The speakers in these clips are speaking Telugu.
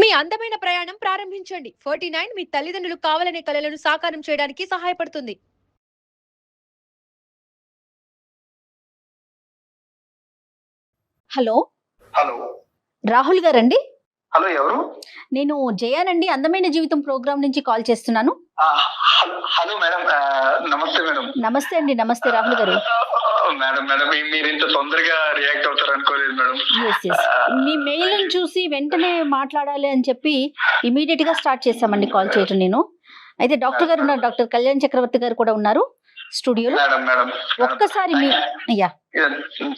మీ అందమైన ప్రయాణం ప్రారంభించండి. 49 మీ తల్లిదండ్రులు కావాలనే కలలను సాకారం చేయడానికి సహాయపడుతుంది. హలో హలో రాహుల్ గారండి? హలో ఎవరు? నేను జయానండి, అందమైన జీవితం ప్రోగ్రామ్ నుంచి కాల్ చేస్తున్నాను. Hello madam. నమస్తే మేడం. నమస్తే అండి. నమస్తే రాహుల్ గారు. మేడం మేడం మీరు ఇంత తొందరగా రియాక్ట్ అవుతారు అనుకోలేదు మేడం. మీ మెయిల్ చూసి వెంటనే మాట్లాడాలి అని చెప్పి ఇమీడియట్ గా స్టార్ట్ చేశామండి కాల్ చేయటం. నేను అయితే డాక్టర్ గారు ఉన్నారు, డాక్టర్ కళ్యాణ్ చక్రవర్తి గారు కూడా ఉన్నారు స్టూడియోలో. మేడం ఒక్కసారి మీ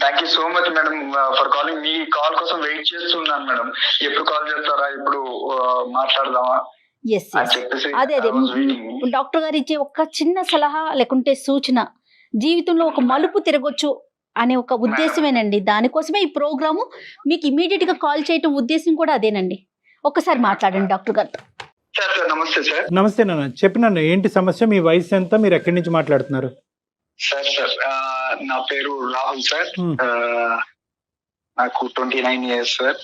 thank you so much madam for calling. మీ కాల్ కోసం వెయిట్ చేస్తున్నాను మేడం. ఎప్పుడు కాల్ చేస్తారా, ఎప్పుడు మాట్లాడదామా? అదే డాక్టర్ గారు ఇచ్చే ఒక చిన్న సలహా లేకుంటే సూచన జీవితంలో ఒక మలుపు తిరగొచ్చు అనే ఒక ఉద్దేశమేనండి. దానికోసమే ఈ ప్రోగ్రాము మీకు ఇమీడియట్ గా కాల్ చేయటం ఉద్దేశం కూడా అదేనండి. ఒక్కసారి మాట్లాడండి డాక్టర్ గారితో. నమస్తే సార్. నమస్తే నాన్న, చెప్పినాను ఏంటి సమస్య, మీ వయసు ఎంత, మీరు ఎక్కడి నుంచి మాట్లాడుతున్నారు? సార్ నా పేరు రాహుల్ సార్. నాకు 29 years సార్.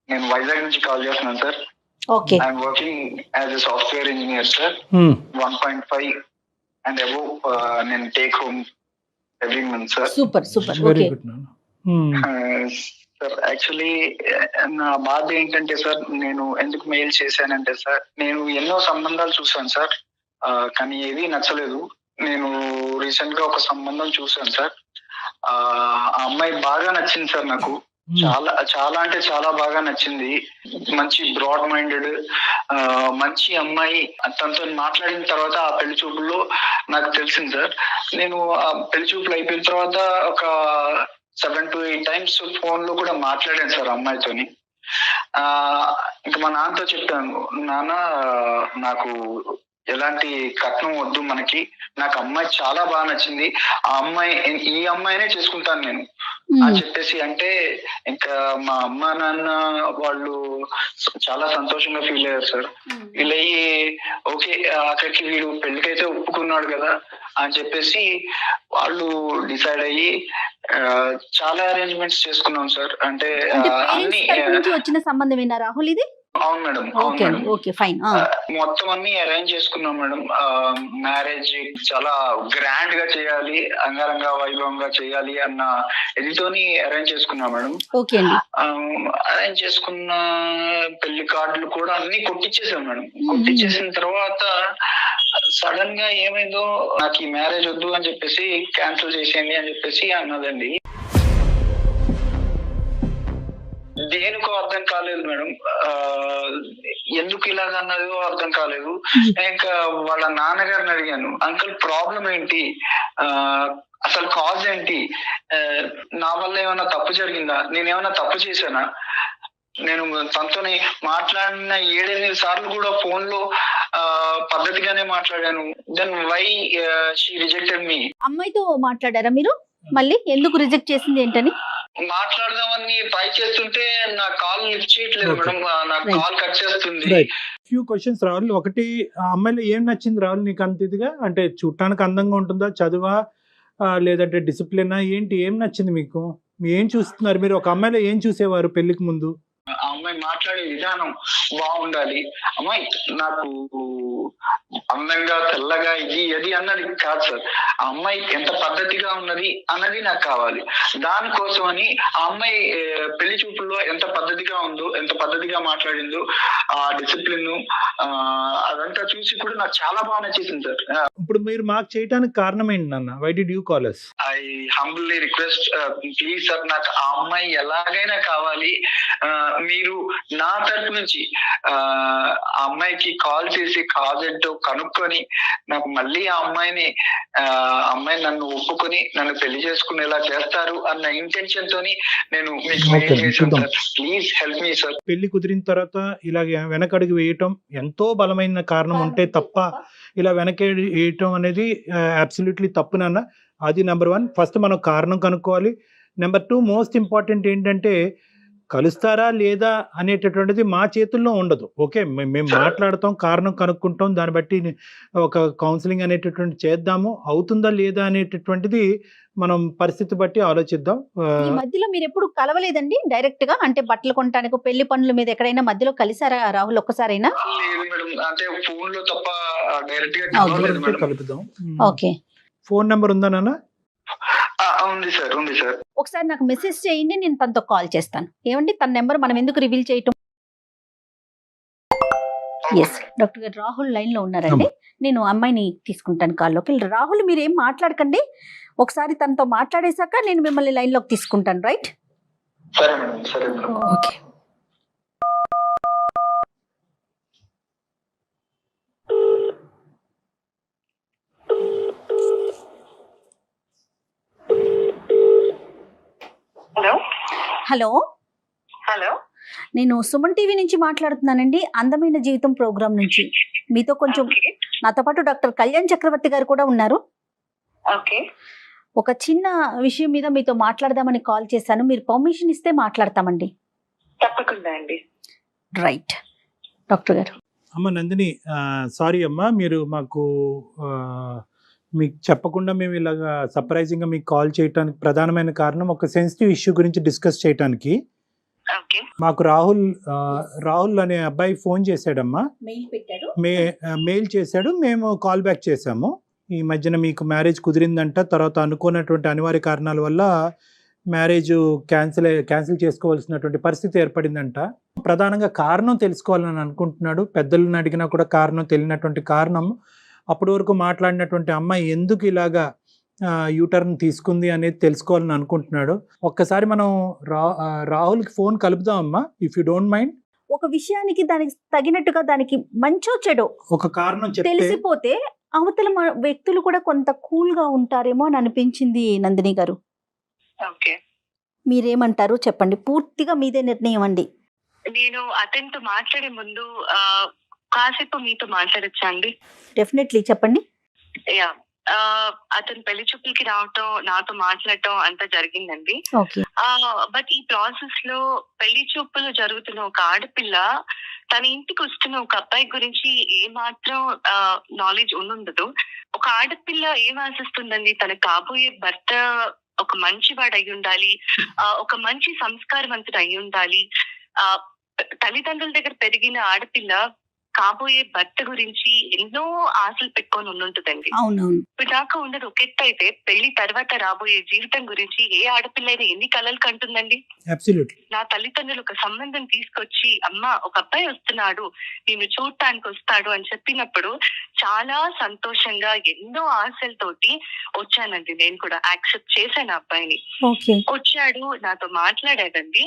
నేను వైజాగ్ నుంచి కాల్ చేస్తున్నాను sir. Okay. I'm working as a software engineer sir. 1.5 and above నేను take home every month sir. Super super. Very good నాన్న. సార్ యాక్చువల్లీ నా బాధ ఏంటంటే సార్, నేను ఎందుకు మెయిల్ చేశానంటే సార్, నేను ఎన్నో సంబంధాలు చూశాను సార్, కానీ ఏది నచ్చలేదు. నేను రీసెంట్ గా ఒక సంబంధం చూశాను సార్. ఆ అమ్మాయి బాగా నచ్చింది సార్ నాకు. చాలా చాలా అంటే చాలా బాగా నచ్చింది. మంచి బ్రాడ్ మైండెడ్ మంచి అమ్మాయి. తనతో మాట్లాడిన తర్వాత ఆ పెళ్లి చూపుల్లో నాకు తెలిసింది సార్. నేను ఆ పెళ్లి చూపులు అయిపోయిన తర్వాత ఒక 7 to 8 times ఫోన్ లో కూడా మాట్లాడాను సార్ అమ్మాయితోని. ఇంకా మా నాన్నతో చెప్పాను, నాన్న నాకు ఎలాంటి కట్నం వద్దు మనకి, నాకు అమ్మాయి చాలా బాగా నచ్చింది, ఈ అమ్మాయినే చేసుకుంటాను నేను అని చెప్పేసి అంటే, ఇంకా మా అమ్మ నాన్న వాళ్ళు చాలా సంతోషంగా ఫీల్ అయ్యారు సార్. ఫీల్ అయ్యి ఓకే అక్కడికి వీడు పెళ్లికైతే ఒప్పుకున్నాడు కదా అని చెప్పేసి వాళ్ళు డిసైడ్ అయ్యి చాలా అరేంజ్మెంట్స్ చేసుకున్నాం సార్. అంటే అన్ని వచ్చిన సంబంధమేనా రాహుల్ ఇది? అవును మేడం. మొత్తం అన్ని అరేంజ్ చేసుకున్నాం మేడం. మ్యారేజ్ చాలా గ్రాండ్ గా చేయాలి, అంగరంగ వైభవంగా చేయాలి అన్న ఇదితోని అరేంజ్ చేసుకున్నాం మేడం. అరేంజ్ చేసుకున్న పెళ్లి కార్డులు కూడా అన్ని కొట్టించేసాం మేడం. కొట్టించేసిన తర్వాత సడన్ గా ఏమైందో, నాకు ఈ మ్యారేజ్ వద్దు అని చెప్పేసి క్యాన్సిల్ చేసేయండి అని చెప్పేసి అన్నదండి. దేనికో అర్థం కాలేదు మేడం. ఎందుకు ఇలాగ అన్నదో అర్థం కాలేదు. ఇంకా వాళ్ళ నాన్నగారిని అడిగాను, అంకుల్ ప్రాబ్లం ఏంటి, అసలు కాజ్ ఏంటి, నా వల్ల ఏమైనా తప్పు జరిగిందా, నేనేమైనా తప్పు చేశానా, నేను తనతోని మాట్లాడిన 7-8 సార్లు కూడా ఫోన్ లో పద్ధతిగానే మాట్లాడాను. దెన్ వై షీ రిజెక్టెడ్ మీ. అమ్మాయితో మాట్లాడారా మీరు? మళ్ళీ ఎందుకు రిజెక్ట్ చేసింది ఏంటని మాట్లాడదామని ట్రై చేస్తుంటే నా కాల్ లిఫ్ట్ చేయట్లేదు మేడం. నా కాల్ కట్ చేస్తుంది. ఫ్యూ క్వశ్చన్స్ రావాలి. ఒకటి, ఆ అమ్మాయిలో ఏం నచ్చింది రావాలి నీకు అంత ఇదిగా? అంటే చూడటానికి అందంగా ఉంటుందా, చదువా, లేదంటే డిసిప్లినా, ఏంటి, ఏం నచ్చింది మీకు? ఏం చూస్తున్నారు మీరు? ఒక అమ్మాయిలో ఏం చూసేవారు పెళ్లికి ముందు? ఆ అమ్మాయి మాట్లాడే విధానం బాగుండాలి. అమ్మాయి నాకు అందంగా తెల్లగా ఇది అది అన్నది కాదు సార్. ఆ అమ్మాయి ఎంత పద్ధతిగా ఉన్నది అన్నది నాకు కావాలి. దానికోసమని ఆ అమ్మాయి పెళ్లి చూపుల్లో ఎంత పద్ధతిగా ఉందో, ఎంత పద్ధతిగా మాట్లాడిందో, ఆ డిసిప్లిన్ అదంతా చూసి కూడా నాకు చాలా బాగా నచ్చేసింది సార్. ఇప్పుడు మీరు మాకు చేయడానికి కారణం ఏంటి నాన్న? Why did you call us? I humbly request, please sir, నాకు ఆ అమ్మాయి ఎలాగైనా కావాలి. మీరు నా తరపు నుంచి ఆ అమ్మాయికి కాల్ చేసి కాజ్ ఏంటో కనుక్కొని నాకు మళ్ళీ ఆ అమ్మాయి నన్ను ఒప్పుకొని నన్ను పెళ్లి చేసుకునేలా చేస్తారు అన్న ఇంటెన్షన్ తోని నేను మీకు ప్లీజ్ హెల్ప్ మీ సార్. పెళ్లి కుదిరిన తర్వాత ఇలాగ వెనకడుగు వేయటం ఎంతో బలమైన కారణం ఉంటే తప్ప ఇలా వెనకడి వేయటం అనేది అబ్సల్యూట్లీ తప్పు నాన్న. అది నెంబర్ 1. ఫస్ట్ మనం కారణం కనుక్కోవాలి. నెంబర్ 2 మోస్ట్ ఇంపార్టెంట్ ఏంటంటే కలుస్తారా లేదా అనేటటువంటిది మా చేతుల్లో ఉండదు. ఓకే. మేము మాట్లాడతాం, కారణం కనుక్కుంటాం. దాన్ని బట్టి ఒక కౌన్సెలింగ్ అనేటటువంటి చేద్దాము. అవుతుందా లేదా అనేటటువంటిది మనం పరిస్థితి బట్టి ఆలోచిద్దాం. ఈ మధ్యలో మీరు ఎప్పుడు కలవలేదండి డైరెక్ట్ గా? అంటే బట్టలు కొనడానికి పెళ్లి పనుల మీద ఎక్కడైనా మధ్యలో కలిసారా రాహుల్ ఒక్కసారైనా? లేదు మేడం, అంటే ఫోన్ లో తప్ప డైరెక్ట్ గా Okay. కలవలేదు మేడం. కలుపుదాం. ఓకే. ఫోన్ నెంబర్ ఉందా నాన్న? ఉంది సార్, ఉంది సార్. ఒకసారి నాకు మెసేజ్ చేయండి, నేను తనతో కాల్ చేస్తాను. ఏమండి తన నెంబర్ మనం ఎందుకు రివీల్ చేయటం? ఎస్ డాక్టర్ గారు రాహుల్ లైన్ లో ఉన్నారండి. నేను అమ్మాయిని తీసుకుంటాను కాల్లోకి. రాహుల్ మీరు ఏం మాట్లాడకండి, ఒకసారి తనతో మాట్లాడేశాక నేను మిమ్మల్ని లైన్ లోకి తీసుకుంటాను. రైట్? సరే మేడం, సరే madam. Okay. Hello hello, hello నేను సుమన్ టీవీ నుంచి మాట్లాడుతున్నానండి, అందమైన జీవితం ప్రోగ్రామ్ నుంచి. మీతో కొంచెం, నాతో పాటు డాక్టర్ కళ్యాణ్ చక్రవర్తి గారు కూడా ఉన్నారు. ఓకే. ఒక చిన్న విషయం మీద మీతో మాట్లాడదామని కాల్ చేశాను. మీరు పర్మిషన్ ఇస్తే మాట్లాడతామండి. తప్పకుండా అండి. రైట్ డాక్టర్ గారు. అమ్మ నందిని, సారీ అమ్మా, మీరు మాకు మీకు చెప్పకుండా మేము ఇలాగా సర్ప్రైజింగ్గా మీకు కాల్ చేయడానికి ప్రధానమైన కారణం ఒక సెన్సిటివ్ ఇష్యూ గురించి డిస్కస్ చేయడానికి. ఓకే. మాకు రాహుల్ అనే అబ్బాయి ఫోన్ చేశాడమ్మా, మెయిల్ పెట్టాడు, మెయిల్ చేశాడు. మేము కాల్ బ్యాక్ చేశాము. ఈ మధ్యన మీకు మ్యారేజ్ కుదిరిందంట, తర్వాత అనుకున్నటువంటి అనివార్య కారణాల వల్ల మ్యారేజ్ క్యాన్సిల్ చేసుకోవాల్సినటువంటి పరిస్థితి ఏర్పడిందంట. ప్రధానంగా కారణం తెలుసుకోవాలని అనుకుంటున్నాడు. పెద్దలను అడిగినా కూడా కారణం తెలియనటువంటి కారణం. అప్పటి వరకు మాట్లాడినటువంటి అమ్మాయి ఎందుకు ఇలాగా యూటర్న్ తీసుకుంది అనేది తెలుసుకోవాలని అనుకుంటున్నాడు. ఒక్కసారి మనం రాహుల్కి ఫోన్ కలుపుదాం అమ్మా, ఇఫ్ యూ డోంట్ మైండ్. ఒక విషయానికి దానికి తగినట్టుగా దానికి మంచో చెడో ఒక కారణం చెప్తే తెలిసిపోతే అవతల వ్యక్తులు కూడా కొంత కూల్ గా ఉంటారేమో అని అనిపించింది నందిని గారు. ఓకే. మీరేమంటారు చెప్పండి, పూర్తిగా మీదే నిర్ణయం అండి. నేను అతనితో మాట్లాడే ముందు కాసేపు మీతో మాట్లాడచ్చా అండి? డెఫినెట్లీ చెప్పండి. యా, అతను పెళ్లి చూపులకి రావటం, నాతో మాట్లాడటం అంతా జరిగిందండి. ఓకే. బట్ ఈ ప్రాసెస్ లో పెళ్లి చూపులు జరుగుతున్న ఒక ఆడపిల్ల తన ఇంటికి వస్తున్న ఒక అబ్బాయి గురించి ఏ మాత్రం నాలెడ్జ్ ఉండదు. ఒక ఆడపిల్ల ఏం ఆశిస్తుందండి, తన కాబోయే భర్త ఒక మంచివాడు అయి ఉండాలి, ఒక మంచి సంస్కారవంతుడు అయి ఉండాలి. తల్లిదండ్రుల దగ్గర పెరిగిన ఆడపిల్ల కాబోయే భర్త గురించి ఎన్నో ఆశలు పెట్టుకొని ఉంటుందండి. అవునవును. ఇప్పుడు దాకా ఉండదు. ఒక ఎత్తు అయితే పెళ్లి తర్వాత రాబోయే జీవితం గురించి ఏ ఆడపిల్ల అయినా ఎన్ని కలలు కంటుందండి. నా తల్లిదండ్రులు ఒక సంబంధం తీసుకొచ్చి, అమ్మ ఒక అబ్బాయి వస్తున్నాడు, నేను చూడటానికి వస్తాడు అని చెప్పినప్పుడు చాలా సంతోషంగా ఎన్నో ఆశలతోటి వచ్చానండి. నేను కూడా యాక్సెప్ట్ చేశాను అబ్బాయిని. వచ్చాడు, నాతో మాట్లాడాడండి.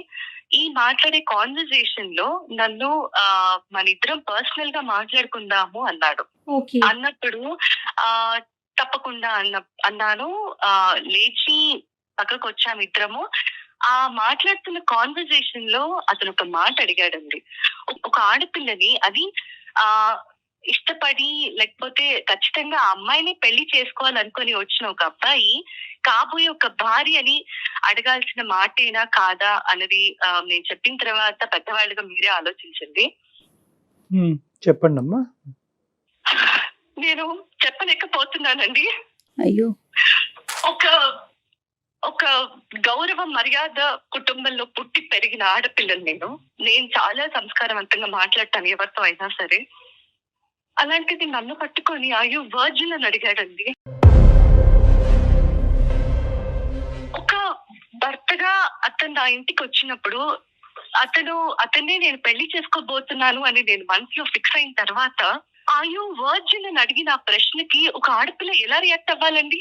ఈ మాట్లాడే కాన్వర్సేషన్ లో నన్ను మన ఇద్దరం పర్సనల్ గా మాట్లాడుకుందాము అన్నాడు. అన్నప్పుడు తప్పకుండా అన్నాను. లేచి పక్కకు వచ్చాము ఇద్దరము. ఆ మాట్లాడుతున్న కాన్వర్సేషన్ లో అతను ఒక మాట అడిగాడండి. ఒక ఆడపిల్లని, అది ఇష్టపడి లేకపోతే ఖచ్చితంగా ఆ అమ్మాయిని పెళ్లి చేసుకోవాలనుకొని వచ్చిన ఒక అబ్బాయి కాబోయే ఒక భార్య అని అడగాల్సిన మాటేనా కాదా అన్నది నేను చెప్పిన తర్వాత పెద్దవాళ్ళుగా మీరే ఆలోచించండి. చెప్పండి అమ్మా. నేను చెప్పలేకపోతున్నానండి. అయ్యో. ఒక గౌరవ మర్యాద కుటుంబంలో పుట్టి పెరిగిన ఆడపిల్లని నేను చాలా సంస్కారవంతంగా మాట్లాడతాను ఎవరితో అయినా సరే. అలాంటిది నన్ను పట్టుకొని అయ్యో వర్జిన్ అని అడిగాడండి. ఒక భర్తగా అతను నా ఇంటికి వచ్చినప్పుడు అతన్ని నేను పెళ్లి చేసుకోబోతున్నాను అని నేను మనసులో ఫిక్స్ అయిన తర్వాత అయ్యో వర్జిన్ అని అడిగిన ఆ ప్రశ్నకి ఒక ఆడపిల్ల ఎలా రియాక్ట్ అవ్వాలండి?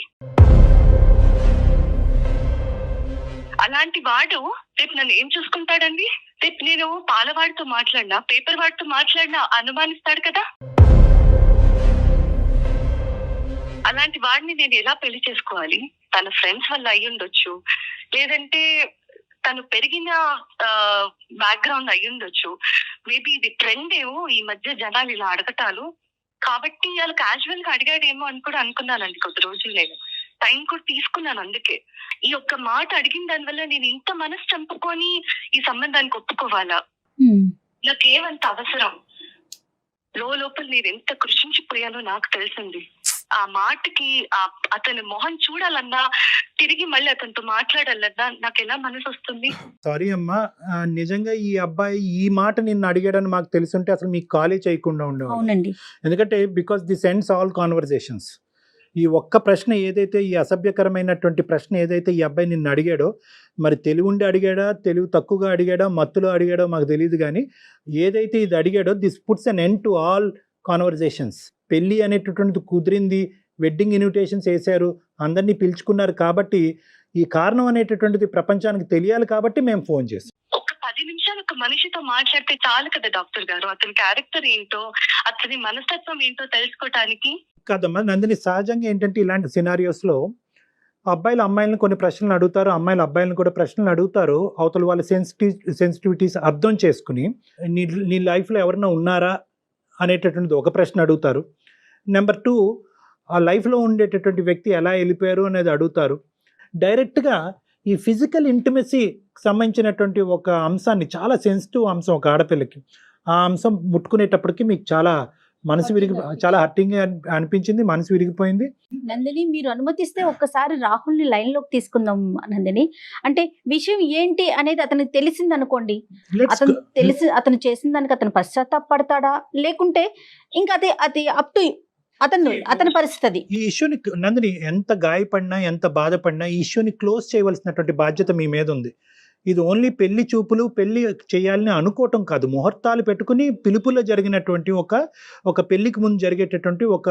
అలాంటి వాడు రేపు నన్ను ఏం చూసుకుంటాడండి? రేపు నేను పాలవాడితో మాట్లాడినా, పేపర్ వాడితో మాట్లాడినా అనుమానిస్తాడు కదా. అలాంటి వాడిని నేను ఎలా పెళ్లి చేసుకోవాలి? తన ఫ్రెండ్స్ వల్ల అయ్యి ఉండొచ్చు, లేదంటే తను పెరిగిన బ్యాక్గ్రౌండ్ అయ్యి ఉండొచ్చు. మేబీ ఇది ట్రెండ్ ఏమో ఈ మధ్య జనాలు ఇలా అడగటాలు, కాబట్టి వాళ్ళు క్యాజువల్ గా అడిగాడేమో అని కూడా అనుకున్నానండి కొద్ది రోజులు నేను. టైం కూడా తీసుకున్నాను. అందుకే ఈ ఒక్క మాట అడిగిన దానివల్ల నేను ఇంత మనసు చంపుకొని ఈ సంబంధానికి ఒప్పుకోవాలా? నాకేమంత అవసరం? లోపల నేను ఎంత కృషించిపోయానో నాకు తెలిసింది. ఆ మాటకి అతని మొహం చూడాలన్నా, తిరిగి మళ్ళీ అతనితో మాట్లాడాలన్నా నాకు ఎలా మనసు వస్తుంది? సారీ అమ్మా, నిజంగా ఈ అబ్బాయి ఈ మాట నిన్ను అడిగాడని మాకు తెలుసుంటే అసలు మీకు కాలే చేయకుండా ఉండేవాడు. అవునండి. ఎందుకంటే because this ends all conversations. ఈ ఒక్క ప్రశ్న ఏదైతే, ఈ అసభ్యకరమైనటువంటి ప్రశ్న ఏదైతే ఈ అబ్బాయి నిన్ను అడిగాడో, మరి తెలివి ఉండి అడిగాడా, తెలివి తక్కువగా అడిగాడా, మత్తులో అడిగాడో మాకు తెలియదు, కానీ ఏదైతే ఇది అడిగాడో this puts an end to all conversations. పెళ్ళి అనేటటువంటిది కుదిరింది, వెడ్డింగ్ ఇన్విటేషన్స్ వేశారు, అందరినీ పిలుచుకున్నారు, కాబట్టి ఈ కారణం అనేటటువంటిది ప్రపంచానికి తెలియాలి కాబట్టి మేము ఫోన్ చేసాం. ఒక 10 నిమిషాలు ఒక మనిషితో మాట్లాడితే చాలు కదా డాక్టర్ గారు, అతని క్యారెక్టర్ ఏంటో, అతని మనస్తత్వం ఏంటో తెలుసుకోవటానికి. కాదమ్మా నందిని, సహజంగా ఏంటంటే ఇలాంటి సినారియోస్లో అబ్బాయిలు అమ్మాయిలను కొన్ని ప్రశ్నలు అడుగుతారు, అమ్మాయిలు అబ్బాయిలను కూడా ప్రశ్నలు అడుగుతారు. అవతల వాళ్ళ సెన్సిటివిటీస్ అర్థం చేసుకుని నీ లైఫ్లో ఎవరైనా ఉన్నారా అనేటటువంటిది ఒక ప్రశ్న అడుగుతారు. నెంబర్ 2, ఆ లైఫ్లో ఉండేటటువంటి వ్యక్తి ఎలా వెళ్ళిపోయారు అనేది అడుగుతారు. డైరెక్ట్గా ఈ ఫిజికల్ ఇంటిమసీకి సంబంధించినటువంటి ఒక అంశాన్ని, చాలా సెన్సిటివ్ అంశం ఒక ఆడపిల్లకి, ఆ అంశం ముట్టుకునేటప్పటికి మీకు చాలా మనసు చాలా హర్టింగ్ అనిపించింది, మనసు విరిగిపోయింది. నందిని, మీరు అనుమతిస్తే ఒక్కసారి రాహుల్ని లైన్ లోకి తీసుకుందాం నందిని. అంటే విషయం ఏంటి అనేది అతనికి తెలిసింది అనుకోండి, అతను చేసిన దానికి అతను పశ్చాత్తాపడతాడా, లేకుంటే ఇంకా అది అప్ టు అతని పరిస్థితి. ఈ ఇష్యూని నందిని ఎంత గాయపడినా, ఎంత బాధపడినా ఈ ఇష్యూని క్లోజ్ చేయవలసినటువంటి బాధ్యత మీ మీద ఉంది. ఇది ఓన్లీ పెళ్లి చూపులు, పెళ్లి చేయాలని అనుకోవటం కాదు, ముహూర్తాలు పెట్టుకుని పిలుపులో జరిగినటువంటి ఒక పెళ్లికి ముందు జరిగేటటువంటి ఒక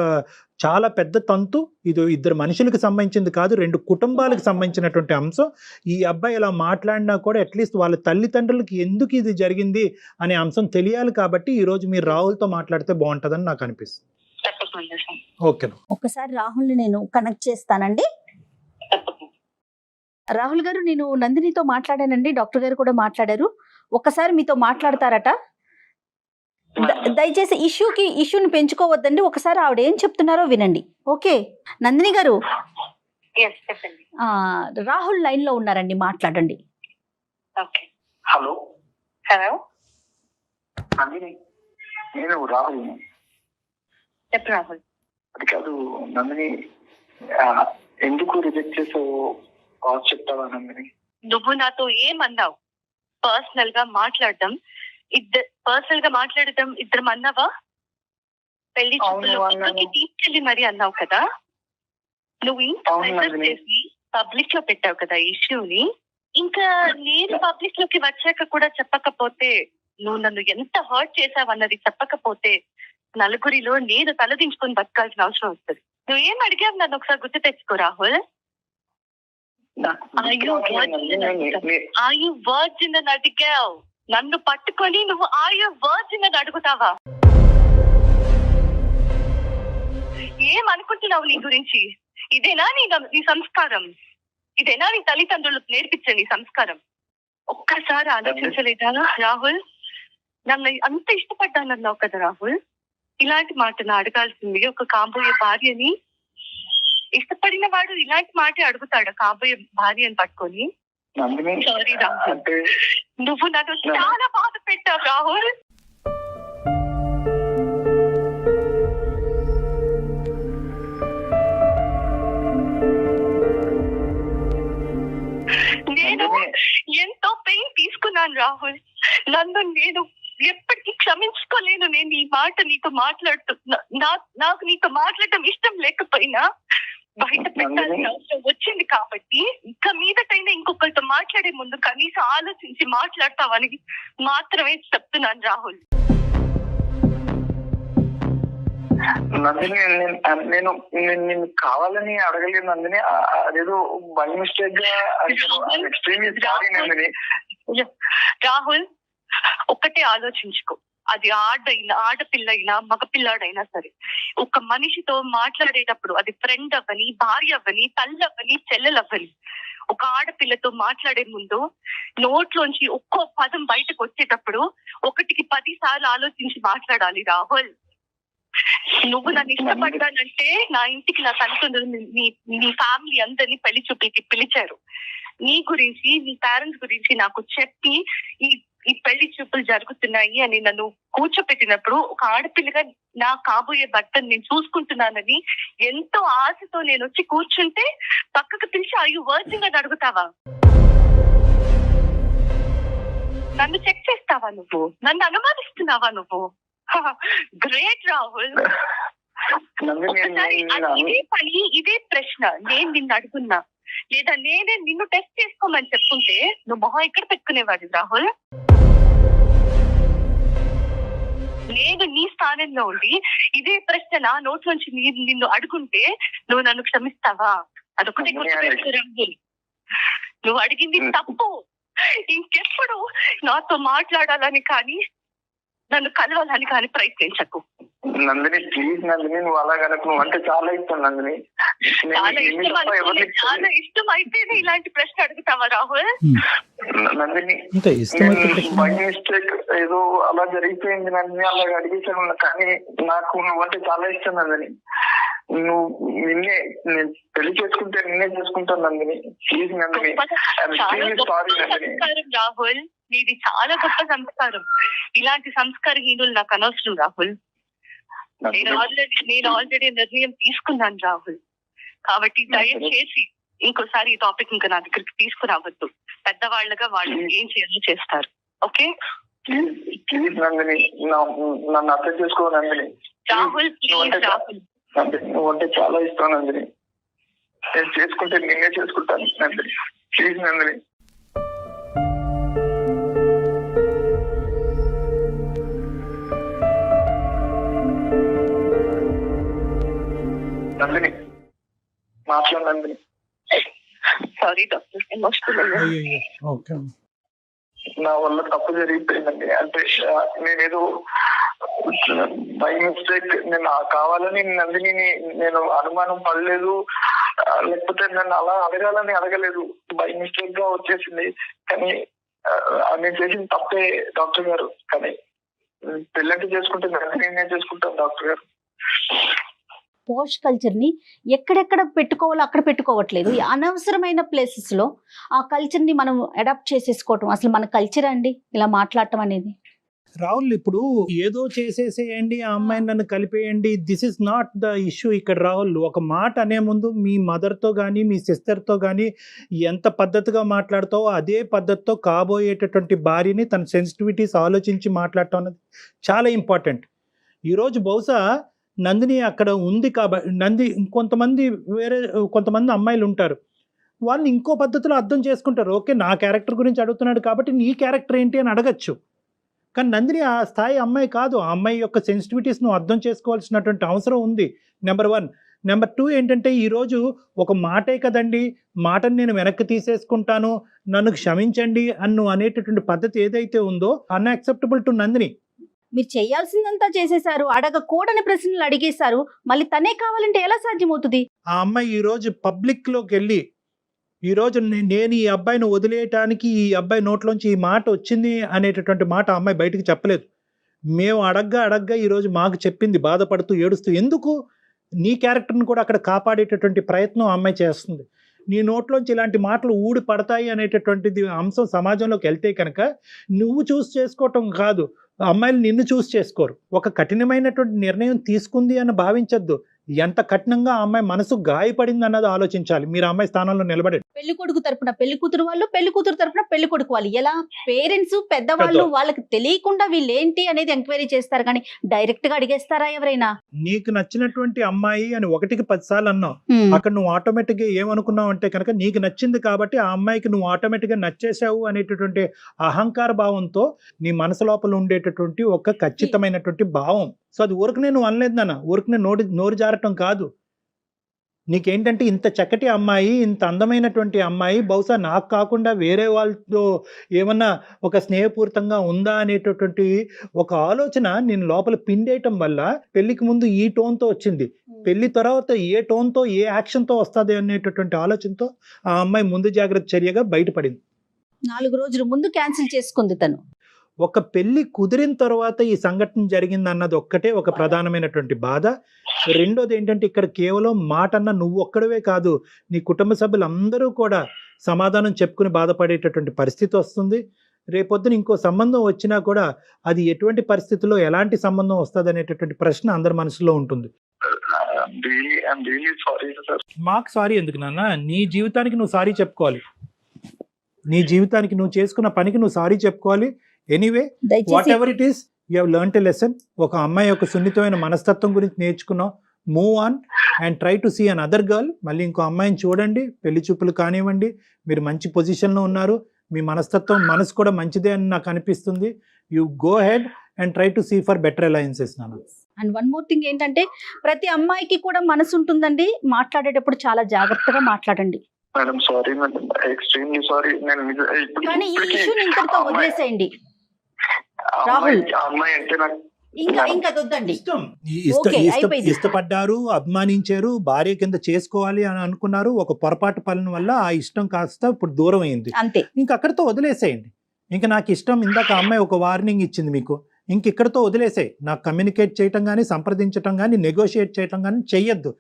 చాలా పెద్ద తంతు. ఇది ఇద్దరు మనుషులకు సంబంధించింది కాదు, 2 కుటుంబాలకు సంబంధించినటువంటి అంశం. ఈ అబ్బాయి ఇలా మాట్లాడినా కూడా అట్లీస్ట్ వాళ్ళ తల్లిదండ్రులకి ఎందుకు ఇది జరిగింది అనే అంశం తెలియాలి, కాబట్టి ఈరోజు మీరు రాహుల్తో మాట్లాడితే బాగుంటుందని నాకు అనిపిస్తుంది. ఓకే, ఒక్కసారి రాహుల్ని నేను కనెక్ట్ చేస్తానండి. రాహుల్ గారు, నేను నందినితో మాట్లాడానండి, డాక్టర్ గారు కూడా మాట్లాడారు. ఒక్కసారి మీతో మాట్లాడతారట. దయచేసి ఇష్యూని పెంచుకోవద్దండి, ఒకసారి ఆవిడ ఏం చెప్తున్నారో వినండి. ఓకే నందిని గారు, రాహుల్ లైన్ లో ఉన్నారండి, మాట్లాడండి. హలో హలో నందిని, నేను రాహుల్. చెప్పు రాహుల్. అది కాదు నందిని, ఎందుకు రిజెక్ట్ చేసావు చెప్తావా నందిని? నువ్వు నాతో ఏమన్నావు? పర్సనల్ గా మాట్లాడడం ఇద్దరం అన్నావా? పెళ్లి తీసుకెళ్ళి మరి అన్నావు కదా. నువ్వు ఇంత చేసి పబ్లిక్ లో పెట్టావు కదా ఇష్యూని. ఇంకా నేను పబ్లిక్ లోకి వచ్చాక కూడా చెప్పకపోతే, నువ్వు నన్ను ఎంత హర్ట్ చేసావు అన్నది చెప్పకపోతే, నలుగురిలో నేను తలదించుకొని బతకాల్సిన అవసరం వస్తుంది. నువ్వేం అడిగావు నన్ను ఒకసారి గుర్తు తెచ్చుకో రాహుల్. వర్జిన్ అని అడిగావు, నన్ను పట్టుకొని నువ్వు వర్జిన్ అని అడుగుతావా? ఏమనుకుంటున్నావు నీ గురించి? ఇదేనా నీ సంస్కారం? ఇదేనా నీ తల్లిదండ్రులకు నేర్పించే నీ సంస్కారం? ఒక్కసారి ఆలోచించలేదా రాహుల్? నన్ను అంత ఇష్టపడ్డానన్నావు కదా రాహుల్. ఇలాంటి మాట అడగాల్సింది ఒక కాబోయే భార్యని. ఇష్టపడిన వాడు ఇలాంటి మాట అడుగుతాడు కాబోయే భార్యని పట్టుకొని? సారీ రాహుల్, నువ్వు నన్ను చాలా బాధ పెట్టావు రాహుల్. నేను ఎంతో పెయిన్ తీసుకున్నాను రాహుల్. నేను ఎప్పటికీ క్షమించుకోలేను. నేను ఈ మాట నీతో నాకు నీతో మాట్లాడటం ఇష్టం లేకపోయినా బయట పెట్టాల్సిన అవసరం వచ్చింది కాబట్టి, ఇక మీదటైనా ఇంకొకరితో మాట్లాడే ముందు కనీసం ఆలోచించి మాట్లాడతావని మాత్రమే చెప్తున్నాను రాహుల్. నందిని, నేను నిన్ను కావాలని అడగలేదు నందిని, అదేదో బై మిస్టేక్ గా. రాహుల్, ఒక్కటే ఆలోచించుకో, అది ఆడపిల్ల అయినా మగపిల్లాడైనా సరే, ఒక మనిషితో మాట్లాడేటప్పుడు అది ఫ్రెండ్ అవ్వని, భార్య అవ్వని, తల్లి అవ్వని, చెల్లెలవ్వని, ఒక ఆడపిల్లతో మాట్లాడే ముందు నోట్లోంచి ఒక్కో పదం బయటకు వచ్చేటప్పుడు 1కి 10 సార్లు ఆలోచించి మాట్లాడాలి రాహుల్. నువ్వు నన్ను ఇష్టపడ్డానంటే నా ఇంటికి నా తల్లిదండ్రులు నీ ఫ్యామిలీ అందరినీ పెళ్లి చూపులకి పిలిచారు. నీ గురించి నీ పేరెంట్స్ గురించి నాకు చెప్పి ఈ పెళ్లి చూపులు జరుగుతున్నాయి అని నన్ను కూర్చోపెట్టినప్పుడు ఒక ఆడపిల్లగా నా కాబోయే భర్తను నేను చూసుకుంటున్నానని ఎంతో ఆశతో నేను వచ్చి కూర్చుంటే పక్కకు పిలిచి అయ్యో వర్జిన్ అని అడుగుతావా? నన్ను చెక్ చేస్తావా నువ్వు? నన్ను అనుమానిస్తున్నావా నువ్వు? గ్రేట్ రాహుల్. ఇదే ప్రశ్న నేను నిన్ను అడుగున్నా, లేదా నేనే నిన్ను టెస్ట్ చేసుకోమని చెప్పుంటే నువ్వు మొహం ఎక్కడ పెట్టుకునేవాడి రాహుల్? నేను నీ స్థానంలో ఉండి ఇదే ప్రశ్న నా నోట్ నుంచి నిన్ను అడుగుంటే నువ్వు నన్ను క్షమిస్తావా? అదొకటే గుర్తుపెట్టుకో రాహుల్, నువ్వు అడిగింది తప్పు. ఇంకెప్పుడు నాతో మాట్లాడాలని కానీ నన్ను కలవాలని కానీ ప్రయత్నించకు. నందిని ప్లీజ్ నందిని, నువ్వు అలా కనుక, నువ్వు అంటే చాలా ఇష్టం నందిని. చాలా ఇష్టం అయితేనే ఇలాంటి ప్రశ్న అడుగుతావా రాహుల్? నందిని బై మిస్టేక్ ఏదో అలా జరిగిపోయింది నందిని, అలా అడిగేసాను. కానీ నాకు నువ్వంటే చాలా ఇష్టం నందిని. నువ్వు నేను పెళ్లి చేసుకుంటే నిన్నే చేసుకుంటాను నందిని. Please Nandini, sorry Nandini. రాహుల్ నీది చాలా గొప్ప సంస్కారం. ఇలాంటి సంస్కారహీనులు నాకు అనవసరం రాహుల్. నేను ఆల్రెడీ నిర్ణయం తీసుకున్నాను రాహుల్. కాబట్టి దయచేసి ఇంకోసారి ఈ టాపిక్ ఇంకా నా దగ్గరికి తీసుకురావద్దు. పెద్దవాళ్ళగా వాళ్ళు ఏం చేయాలో చేస్తారు. ఓకే ప్లీజ్ నందిని, నన్ను అర్థం చేసుకో నందిని. రాహుల్ ప్లీజ్ రాహుల్, నువ్వు అంటే చాలా ఇష్టం నందిని. నేను చేసుకుంటే నేనే చేసుకుంటాను నందిని. ప్లీజ్ నందిని. నందిని మాట్లాడు నందిని. Sorry doctor, emotional. నా వల్ల తప్పు జరిగిపోయిందండి. అంటే నేనేదో బై మిస్టేక్, నేను కావాలని నందిని నేను అనుమానం పడలేదు, లేకపోతే నన్ను అలా అడగాలని అడగలేదు. బై మిస్టేక్ గా వచ్చేసింది. కానీ నేను చేసిన తప్పే డాక్టర్ గారు. కానీ పెళ్ళంటే చేసుకుంటే నందిని నేను చేసుకుంటాను డాక్టర్ గారు. పోష్ కల్చర్ని ఎక్కడెక్కడ పెట్టుకోవాలో అక్కడ పెట్టుకోవట్లేదు. అనవసరమైన ప్లేసెస్లో ఆ కల్చర్ని మనం అడాప్ట్ చేసేసుకోవటం అసలు మన కల్చర్ అండి ఇలా మాట్లాడటం అనేది. రాహుల్, ఇప్పుడు ఏదో చేసేసేయండి, ఆ అమ్మాయిని నన్ను కలిపేయండి, this is not the issue ఇక్కడ. రాహుల్, ఒక మాట అనే ముందు మీ మదర్తో కానీ మీ సిస్టర్తో కానీ ఎంత పద్ధతిగా మాట్లాడతావో అదే పద్ధతితో కాబోయేటటువంటి భార్యని తన సెన్సిటివిటీస్ ఆలోచించి మాట్లాడటం అనేది చాలా ఇంపార్టెంట్. ఈరోజు బహుశా నందిని అక్కడ ఉంది కాబట్టి కొంతమంది అమ్మాయిలు ఉంటారు, వాళ్ళు ఇంకో పద్ధతిలో అర్థం చేసుకుంటారు. ఓకే, నా క్యారెక్టర్ గురించి అడుగుతున్నాడు కాబట్టి నీ క్యారెక్టర్ ఏంటి అని అడగచ్చు. కానీ నందిని ఆ స్థాయి అమ్మాయి కాదు. ఆ అమ్మాయి యొక్క సెన్సిటివిటీస్ నువ్వు అర్థం చేసుకోవాల్సినటువంటి అవసరం ఉంది, నెంబర్ 1. నెంబర్ 2 ఏంటంటే, ఈరోజు ఒక మాటే కదండి, మాటను నేను వెనక్కి తీసేసుకుంటాను, నన్ను క్షమించండి అన్ను అనేటటువంటి పద్ధతి ఏదైతే ఉందో అన్యాక్సెప్టబుల్ టు నందిని. మీరు చేయాల్సిందంతా చేసేశారు, అడగకూడని ప్రశ్నలు అడిగేశారు, మళ్ళీ తనే కావాలంటే ఎలా సాధ్యమవుతుంది? ఆ అమ్మాయి ఈరోజు పబ్లిక్లోకి వెళ్ళి ఈరోజు నేను ఈ అబ్బాయిని వదిలేయటానికి ఈ అబ్బాయి నోట్లోంచి ఈ మాట వచ్చింది అనేటటువంటి మాట ఆ అమ్మాయి బయటికి చెప్పలేదు. మేము అడగ్గా ఈరోజు మాకు చెప్పింది, బాధపడుతూ ఏడుస్తూ. ఎందుకు? నీ క్యారెక్టర్ని కూడా అక్కడ కాపాడేటటువంటి ప్రయత్నం ఆ అమ్మాయి చేస్తుంది. నీ నోట్లోంచి ఇలాంటి మాటలు ఊడి పడతాయి అనేటటువంటిది అంశం సమాజంలోకి వెళ్తే కనుక నువ్వు చూస్ చేసుకోవటం కాదు, అమ్మాయిలు నిన్ను చూస్ చేసుకోరు. ఒక కఠినమైనటువంటి నిర్ణయం తీసుకుంది అని భావించద్దు. ఎంత కఠినంగా ఆ అమ్మాయి మనసు గాయపడింది అన్నది ఆలోచించాలి. మీరు ఆ అమ్మాయి స్థానంలో నిలబడి పెళ్లి కొడుకు తరపున పెళ్లి కూతురు వాళ్ళు, పెళ్లి కూతురు తరపున పెళ్లి కొడుకు వాళ్ళు, ఎలా పేరెంట్స్ పెద్దవాళ్ళు వాళ్ళకి తెలియకుండా వీళ్ళు ఏంటి అనేది ఎంక్వైరీ చేస్తారు, కానీ డైరెక్ట్ గా అడిగేస్తారా ఎవరైనా? నీకు నచ్చినటువంటి అమ్మాయి అని 1కి 10 సార్లు అన్నావు, అక్కడ నువ్వు ఆటోమేటిక్ గా ఏమనుకున్నావు అంటే కనుక నీకు నచ్చింది కాబట్టి ఆ అమ్మాయికి నువ్వు ఆటోమేటిక్ గా నచ్చేసావు అనేటటువంటి అహంకార భావంతో నీ మనసు లోపల ఉండేటటువంటి ఒక ఖచ్చితమైనటువంటి భావం. సో అది ఊరికనే నువ్వు అనలేదు నాన్న, ఊరికనే నోరు జారటం కాదు. నీకేంటంటే ఇంత చక్కటి అమ్మాయి, ఇంత అందమైనటువంటి అమ్మాయి బహుశా నాకు కాకుండా వేరే వాళ్ళతో ఏమన్నా ఒక స్నేహపూరితంగా ఉందా అనేటటువంటి ఒక ఆలోచన నేను లోపల పిండేయటం వల్ల పెళ్లికి ముందు ఈ టోన్తో వచ్చింది, పెళ్లి తర్వాత ఏ టోన్తో ఏ యాక్షన్తో వస్తుంది అనేటటువంటి ఆలోచనతో ఆ అమ్మాయి ముందు జాగ్రత్త చర్యగా బయటపడింది. 4 రోజుల ముందు క్యాన్సిల్ చేసుకుంది తను. ఒక పెళ్లి కుదిరిన తర్వాత ఈ సంఘటన జరిగింది అన్నది ఒక్కటే ఒక ప్రధానమైనటువంటి బాధ. రెండోది ఏంటంటే ఇక్కడ కేవలం మాట అన్న నువ్వు ఒక్కడవే కాదు, నీ కుటుంబ సభ్యులందరూ కూడా సమాధానం చెప్పుకుని బాధపడేటటువంటి పరిస్థితి వస్తుంది. రేపొద్దున ఇంకో సంబంధం వచ్చినా కూడా అది ఎటువంటి పరిస్థితుల్లో ఎలాంటి సంబంధం వస్తుంది అనేటటువంటి ప్రశ్న అందరి మనసులో ఉంటుంది. మాకు సారీ ఎందుకు నాన్న? నీ జీవితానికి నువ్వు సారీ చెప్పుకోవాలి, నీ జీవితానికి నువ్వు చేసుకున్న పనికి నువ్వు సారీ చెప్పుకోవాలి. Anyway whatever it is, you have learned a lesson. ఒక అమ్మాయి యొక్క సున్నితమైన మనస్తత్వం గురించి నేర్చుకున్నావు. Move on and try to see another girl. మళ్ళీ ఇంకో అమ్మాయిని చూడండి, పెళ్లి చూపులు కానివ్వండి. మీరు మంచి పొజిషన్లో ఉన్నారు, మీ మనస్తత్వం మనసు కూడా మంచిదే అని నాకు అనిపిస్తుంది. You go head and try to see for better alliances నాన్న. అండ్ వన్ మోర్ థింగ్ ఏంటంటే ప్రతి అమ్మాయికి కూడా మనసు ఉంటుందండి, మాట్లాడేటప్పుడు చాలా జాగ్రత్తగా మాట్లాడండి. Madam sorry madam, extremely sorry. కానీ ఈ ఇష్యూని ఇంతటితో వదిలేసేయండి రాహుల్. అమ్మాయి అంటే నాకు ఇంకా వద్దండి. ఇష్టపడ్డారు, అభిమానించారు, భార్య కింద చేసుకోవాలి అని అనుకున్నారు. ఒక పొరపాటు పనుల వల్ల ఆ ఇష్టం కాస్త ఇప్పుడు దూరం అయింది, అంతే. ఇంక అక్కడితో వదిలేసేయండి. ఇంకా నాకు ఇష్టం, ఇందాక అమ్మాయి ఒక వార్నింగ్ ఇచ్చింది మీకు, ఇంక ఇక్కడితో వదిలేసాయి. నాకు కమ్యూనికేట్ చేయటం కానీ, సంప్రదించటం కానీ, నెగోషియేట్ చేయటం కానీ చెయ్యొద్దు.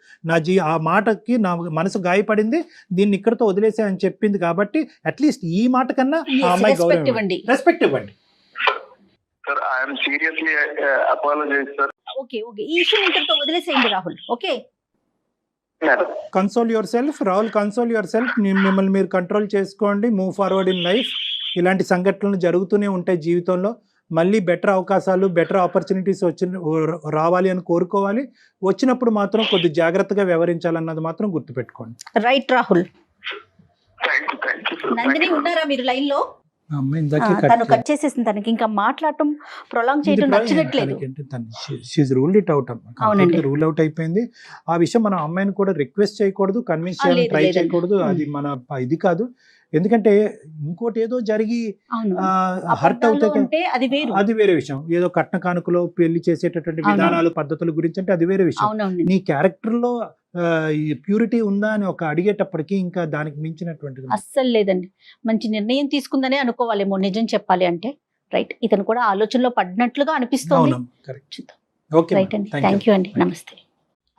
ఆ మాటకి నా మనసు గాయపడింది, దీన్ని ఇక్కడితో వదిలేసాయి అని చెప్పింది కాబట్టి అట్లీస్ట్ ఈ మాట కన్నా ఆ అమ్మాయి గౌరవం ఇవ్వండి, రెస్పెక్ట్ ఇవ్వండి. Sir I am seriously apologize sir. Okay ఈ ఇష్యూ ఇంతటితో వదిలేసేయండి Rahul. Okay, console yourself Rahul, console yourself. మిమ్మల్ని మీరు కంట్రోల్ చేసుకోండి, మూవ్ ఫార్వర్డ్ ఇన్ లైఫ్. ఇలాంటి సంఘటనలు జరుగుతూనే ఉంటాయి జీవితంలో. మళ్ళీ బెటర్ అవకాశాలు, బెటర్ ఆపర్చునిటీస్ రావాలి అని కోరుకోవాలి. వచ్చినప్పుడు మాత్రం కొద్ది జాగ్రత్తగా వ్యవహరించాలన్నది మాత్రం గుర్తుపెట్టుకోండి. రైట్ రాహుల్. నందిని ఉన్నారా మీరు లైన్ లో? తను కట్ చేసేసింది, తనకి ఇంకా మాట్లాడటం ప్రొలాంగ్ చేయడం నచ్చట్లేదు. రూల్ అవుట్ అయిపోయింది. ఆ విషయం మనం అమ్మాయిని కూడా రిక్వెస్ట్ చేయకూడదు, కన్విన్స్ చేయాలని ట్రై చేయకూడదు. అది మన ఇది కాదు. ఎందుకంటే ఇంకోటి ఏదో జరిగి హర్ట్ అవుతే అది వేరే విషయం. ఏదో కట్న కానుకలో పెళ్లి చేసేటటువంటి విధానాలు, పద్ధతుల గురించి అంటే అది వేరే విషయం. నీ క్యారెక్టర్ లో ప్యూరిటీ ఉందా అని ఒక అడిగేటప్పటికి ఇంకా దానికి మించినటువంటి అస్సలు లేదండి. మంచి నిర్ణయం తీసుకుందనే అనుకోవాలేమో నిజం చెప్పాలి అంటే. రైట్, ఇతను కూడా ఆలోచనలో పడినట్లుగా అనిపిస్తుంది. రైట్ అండి, థ్యాంక్ యూ అండి, నమస్తే.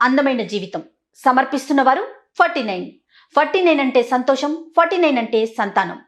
అందమైన జీవితం సమర్పిస్తున్న వారు 49. 49 అంటే సంతోషం, 49 అంటే సంతానం.